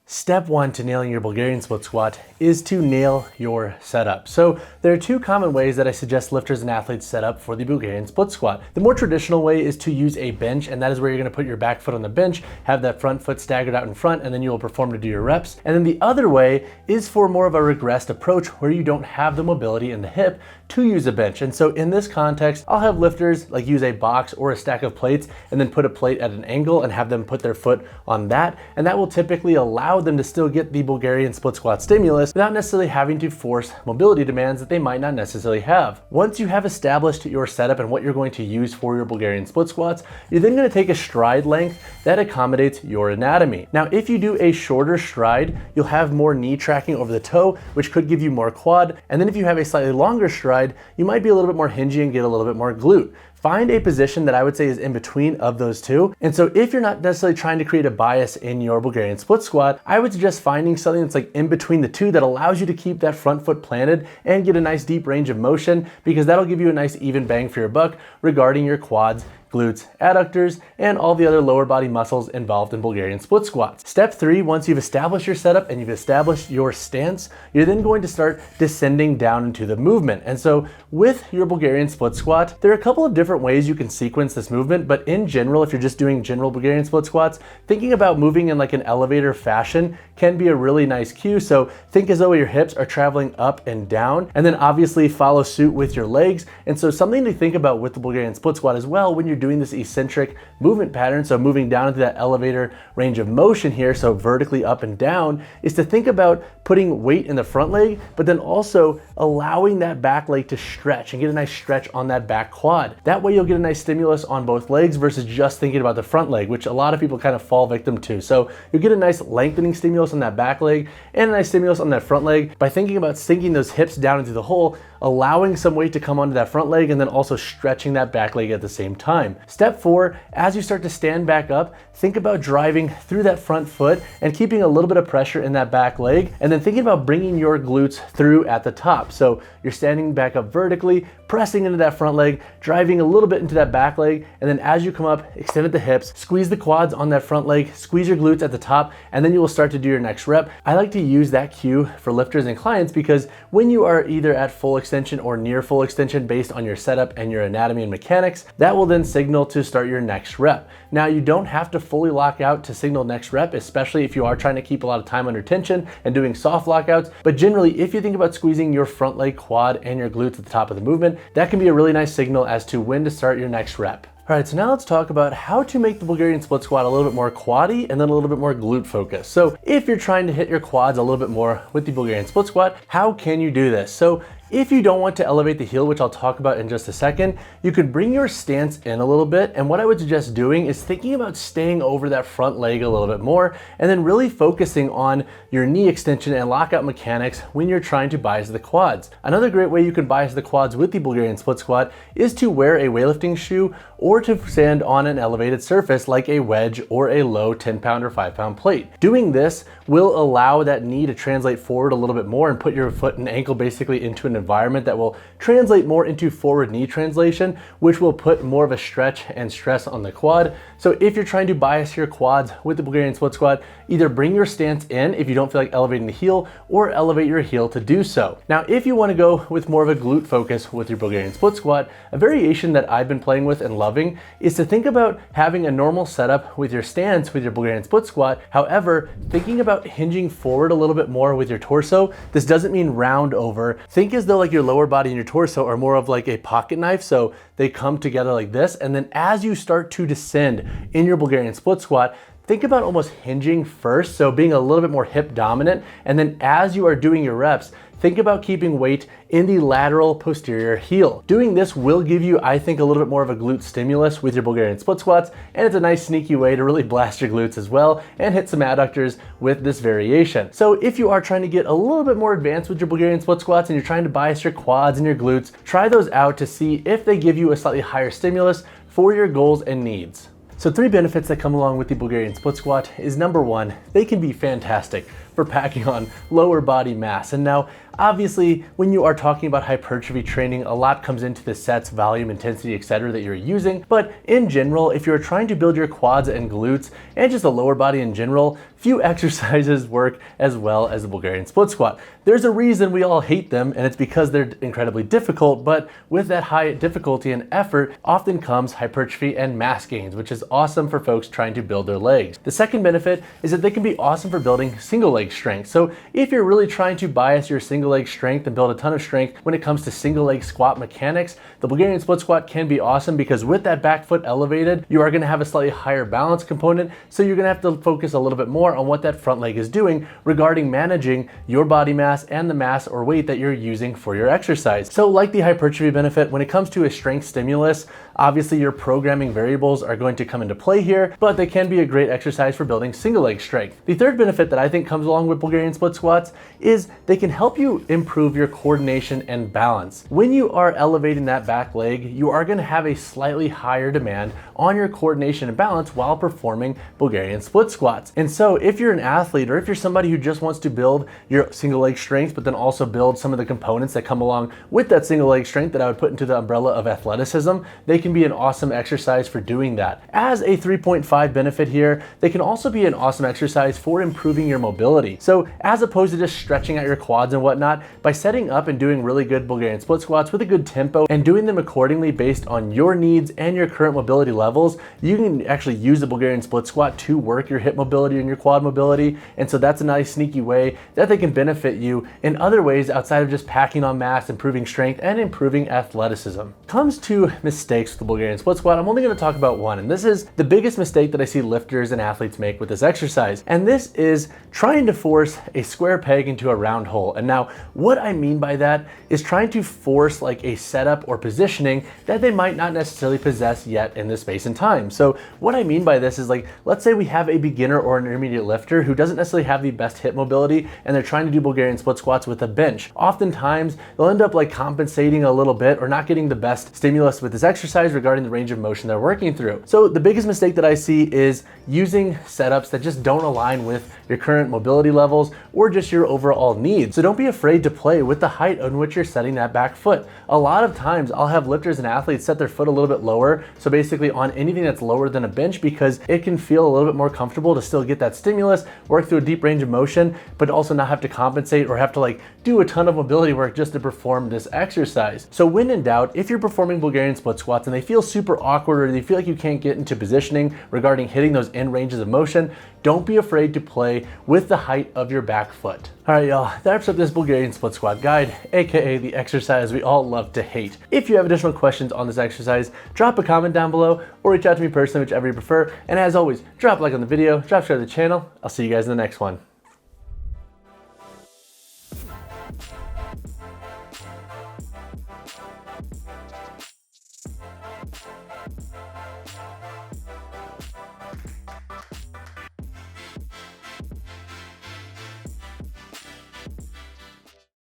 Step one to nailing your Bulgarian split squat is to nail your setup. So there are two common ways that I suggest lifters and athletes set up for the Bulgarian split squat. The more traditional way is to use a bench, and that is where you're gonna put your back foot on the bench, have that front foot staggered out in front, and then you will perform to do your reps. And then the other way is for more of a regressed approach where you don't have the mobility in the hip to use a bench. And so in this context, I'll have lifters like use a box or a stack of plates and then put a plate at an angle and have them put their foot on that. And that will typically allow them to still get the Bulgarian split squat stimulus without necessarily having to force mobility demands that they might not necessarily have. Once you have established your setup and what you're going to use for your Bulgarian split squats, you're then going to take a stride length that accommodates your anatomy. Now, if you do a shorter stride, you'll have more knee tracking over the toe, which could give you more quad. And then if you have a slightly longer stride, you might be a little bit more hingy and get a little bit more glute. Find a position that I would say is in between of those two. And so if you're not necessarily trying to create a bias in your Bulgarian split squat, I would suggest finding something that's like in between the two that allows you to keep that front foot planted and get a nice deep range of motion, because that'll give you a nice even bang for your buck regarding your quads, glutes, adductors, and all the other lower body muscles involved in Bulgarian split squats. Step three, once you've established your setup and you've established your stance, you're then going to start descending down into the movement. And so with your Bulgarian split squat, there are a couple of different ways you can sequence this movement, but in general, if you're just doing general Bulgarian split squats, thinking about moving in like an elevator fashion can be a really nice cue. So think as though your hips are traveling up and down, and then obviously follow suit with your legs. And so something to think about with the Bulgarian split squat as well when you're doing this eccentric movement pattern, so moving down into that elevator range of motion here, so vertically up and down, is to think about putting weight in the front leg, but then also allowing that back leg to stretch and get a nice stretch on that back quad. That way you'll get a nice stimulus on both legs versus just thinking about the front leg, which a lot of people kind of fall victim to. So you'll get a nice lengthening stimulus on that back leg and a nice stimulus on that front leg by thinking about sinking those hips down into the hole, allowing some weight to come onto that front leg, and then also stretching that back leg at the same time. Step four, as you start to stand back up, think about driving through that front foot and keeping a little bit of pressure in that back leg, and then thinking about bringing your glutes through at the top. So you're standing back up vertically, pressing into that front leg, driving a little bit into that back leg, and then as you come up, extend at the hips, squeeze the quads on that front leg, squeeze your glutes at the top, and then you will start to do your next rep. I like to use that cue for lifters and clients because when you are either at full extension or near full extension based on your setup and your anatomy and mechanics, that will then signal to start your next rep. Now, you don't have to fully lock out to signal next rep, especially if you are trying to keep a lot of time under tension and doing soft lockouts. But generally, if you think about squeezing your front leg, quad, and your glutes at the top of the movement, that can be a really nice signal as to when to start your next rep. All right, so now let's talk about how to make the Bulgarian split squat a little bit more quaddy and then a little bit more glute focused. So if you're trying to hit your quads a little bit more with the Bulgarian split squat, how can you do this? So if you don't want to elevate the heel, which I'll talk about in just a second, you could bring your stance in a little bit. And what I would suggest doing is thinking about staying over that front leg a little bit more, and then really focusing on your knee extension and lockout mechanics when you're trying to bias the quads. Another great way you can bias the quads with the Bulgarian split squat is to wear a weightlifting shoe or to stand on an elevated surface like a wedge or a low 10-pound or 5-pound plate. Doing this will allow that knee to translate forward a little bit more and put your foot and ankle basically into an environment that will translate more into forward knee translation, which will put more of a stretch and stress on the quad. So if you're trying to bias your quads with the Bulgarian split squat, either bring your stance in if you don't feel like elevating the heel, or elevate your heel to do so. Now, if you want to go with more of a glute focus with your Bulgarian split squat, a variation that I've been playing with and loving is to think about having a normal setup with your stance with your Bulgarian split squat. However, thinking about hinging forward a little bit more with your torso. This doesn't mean round over. Think as though like your lower body and your torso are more of like a pocket knife, so they come together like this, and then as you start to descend in your Bulgarian split squat, think about almost hinging first, so being a little bit more hip dominant, and then as you are doing your reps, think about keeping weight in the lateral posterior heel. Doing this will give you, I think, a little bit more of a glute stimulus with your Bulgarian split squats, and it's a nice sneaky way to really blast your glutes as well and hit some adductors with this variation. So if you are trying to get a little bit more advanced with your Bulgarian split squats and you're trying to bias your quads and your glutes, try those out to see if they give you a slightly higher stimulus for your goals and needs. So 3 benefits that come along with the Bulgarian split squat is number 1, they can be fantastic for packing on lower body mass. And now, obviously, when you are talking about hypertrophy training, a lot comes into the sets, volume, intensity, etc. that you're using. But in general, if you're trying to build your quads and glutes and just the lower body in general, few exercises work as well as the Bulgarian split squat. There's a reason we all hate them, and it's because they're incredibly difficult, but with that high difficulty and effort often comes hypertrophy and mass gains, which is awesome for folks trying to build their legs. The second benefit is that they can be awesome for building single leg strength. So if you're really trying to bias your single leg strength and build a ton of strength when it comes to single leg squat mechanics, the Bulgarian split squat can be awesome because with that back foot elevated, you are going to have a slightly higher balance component. So you're going to have to focus a little bit more on what that front leg is doing regarding managing your body mass and the mass or weight that you're using for your exercise. So like the hypertrophy benefit, when it comes to a strength stimulus, obviously your programming variables are going to come into play here, but they can be a great exercise for building single leg strength. The third benefit that I think comes along with Bulgarian split squats is they can help you improve your coordination and balance. When you are elevating that back leg, you are going to have a slightly higher demand on your coordination and balance while performing Bulgarian split squats. And so if you're an athlete or if you're somebody who just wants to build your single leg strength, but then also build some of the components that come along with that single leg strength that I would put into the umbrella of athleticism, they can be an awesome exercise for doing that. As a 3.5 benefit here, they can also be an awesome exercise for improving your mobility. So as opposed to just stretching out your quads and whatnot, by setting up and doing really good Bulgarian split squats with a good tempo and doing them accordingly based on your needs and your current mobility levels, you can actually use the Bulgarian split squat to work your hip mobility and your quad mobility. And so that's a nice sneaky way that they can benefit you in other ways outside of just packing on mass, improving strength, and improving athleticism. Comes to mistakes with the Bulgarian split squat, I'm only going to talk about one, and this is the biggest mistake that I see lifters and athletes make with this exercise, and this is trying to force a square peg into a round hole. And now what I mean by that is trying to force like a setup or positioning that they might not necessarily possess yet in this space and time. So what I mean by this is, like, let's say we have a beginner or an intermediate lifter who doesn't necessarily have the best hip mobility and they're trying to do Bulgarian split squats with a bench. Oftentimes they'll end up like compensating a little bit or not getting the best stimulus with this exercise regarding the range of motion they're working through. So the biggest mistake that I see is using setups that just don't align with your current mobility levels or just your overall needs. So don't be afraid to play with the height on which you're setting that back foot. A lot of times I'll have lifters and athletes set their foot a little bit lower, so basically on anything that's lower than a bench, because it can feel a little bit more comfortable to still get that stimulus, work through a deep range of motion, but also not have to compensate or have to like do a ton of mobility work just to perform this exercise. So when in doubt, if you're performing Bulgarian split squats and they feel super awkward or they feel like you can't get into positioning regarding hitting those end ranges of motion, don't be afraid to play with the height of your back foot. All right, y'all, that wraps up this Bulgarian split squat guide, aka the exercise we all love to hate. If you have additional questions on this exercise, drop a comment down below or reach out to me personally, whichever you prefer. And as always, drop a like on the video, drop share to the channel. I'll see you guys in the next one.